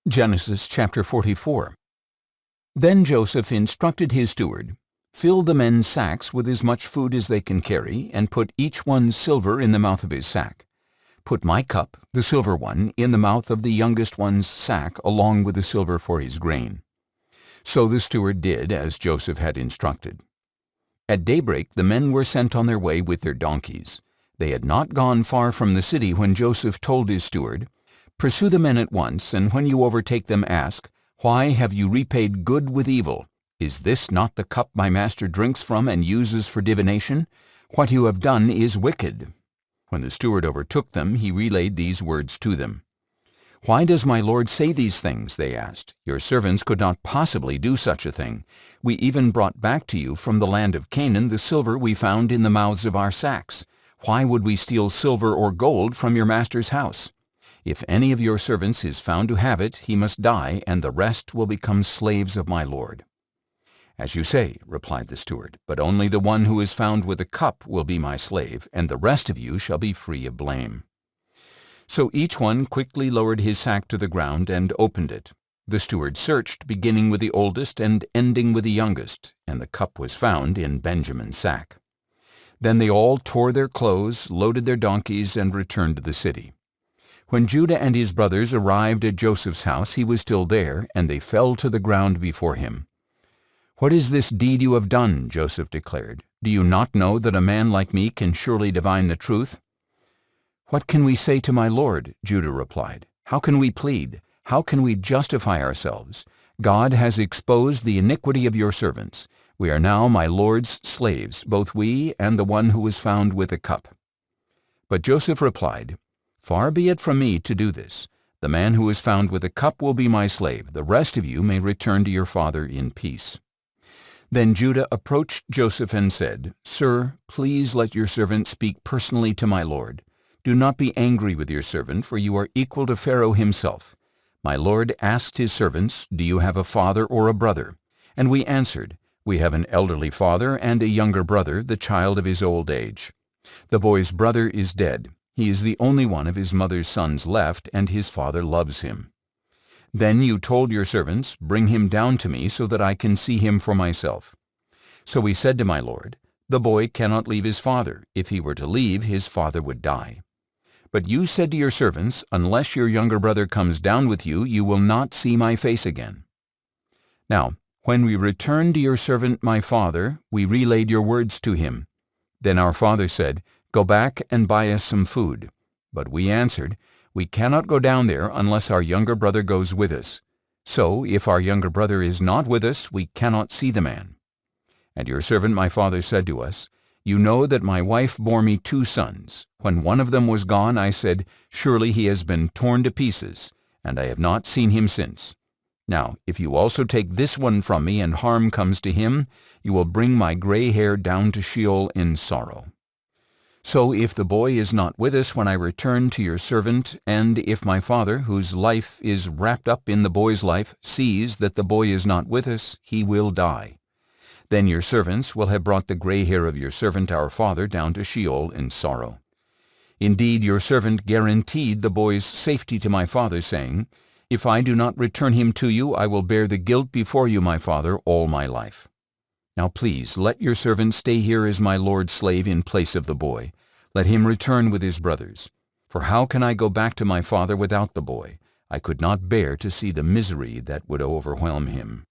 Genesis chapter 44. Then Joseph instructed his steward, "Fill the men's sacks with as much food as they can carry, and put each one's silver in the mouth of his sack. Put my cup, the silver one, in the mouth of the youngest one's sack, along with the silver for his grain." So the steward did as Joseph had instructed. At daybreak the men were sent on their way with their donkeys. They had not gone far from the city when Joseph told his steward, "Pursue the men at once, and when you overtake them ask, 'Why have you repaid good with evil? Is this not the cup my master drinks from and uses for divination? What you have done is wicked.'" When the steward overtook them, he relayed these words to them. "Why does my lord say these things?" they asked. "Your servants could not possibly do such a thing. We even brought back to you from the land of Canaan the silver we found in the mouths of our sacks. Why would we steal silver or gold from your master's house? If any of your servants is found to have it, he must die, and the rest will become slaves of my lord." "As you say," replied the steward, "but only the one who is found with a cup will be my slave, and the rest of you shall be free of blame." So each one quickly lowered his sack to the ground and opened it. The steward searched, beginning with the oldest and ending with the youngest, and the cup was found in Benjamin's sack. Then they all tore their clothes, loaded their donkeys, and returned to the city. When Judah and his brothers arrived at Joseph's house, he was still there, and they fell to the ground before him. "What is this deed you have done?" Joseph declared. "Do you not know that a man like me can surely divine the truth?" "What can we say to my lord?" Judah replied. "How can we plead? How can we justify ourselves? God has exposed the iniquity of your servants. We are now my lord's slaves, both we and the one who was found with a cup." But Joseph replied, "Far be it from me to do this. The man who is found with a cup will be my slave. The rest of you may return to your father in peace." Then Judah approached Joseph and said, "Sir, please let your servant speak personally to my lord. Do not be angry with your servant, for you are equal to Pharaoh himself. My lord asked his servants, 'Do you have a father or a brother?' And we answered, 'We have an elderly father and a younger brother, the child of his old age. The boy's brother is dead. He is the only one of his mother's sons left, and his father loves him.' Then you told your servants, 'Bring him down to me so that I can see him for myself.' So we said to my lord, 'The boy cannot leave his father. If he were to leave, his father would die.' But you said to your servants, 'Unless your younger brother comes down with you, you will not see my face again.' Now, when we returned to your servant my father, we relayed your words to him. Then our father said, 'Go back and buy us some food.' But we answered, 'We cannot go down there unless our younger brother goes with us. So, if our younger brother is not with us, we cannot see the man.' And your servant my father said to us, 'You know that my wife bore me 2 sons. When one of them was gone, I said, Surely he has been torn to pieces, and I have not seen him since. Now, if you also take this one from me and harm comes to him, you will bring my gray hair down to Sheol in sorrow. So if the boy is not with us when I return to your servant, and if my father, whose life is wrapped up in the boy's life, sees that the boy is not with us, he will die. Then your servants will have brought the gray hair of your servant our father down to Sheol in sorrow. Indeed, your servant guaranteed the boy's safety to my father, saying, 'If I do not return him to you, I will bear the guilt before you, my father, all my life.' Now please, let your servant stay here as my lord's slave in place of the boy. Let him return with his brothers. For how can I go back to my father without the boy? I could not bear to see the misery that would overwhelm him."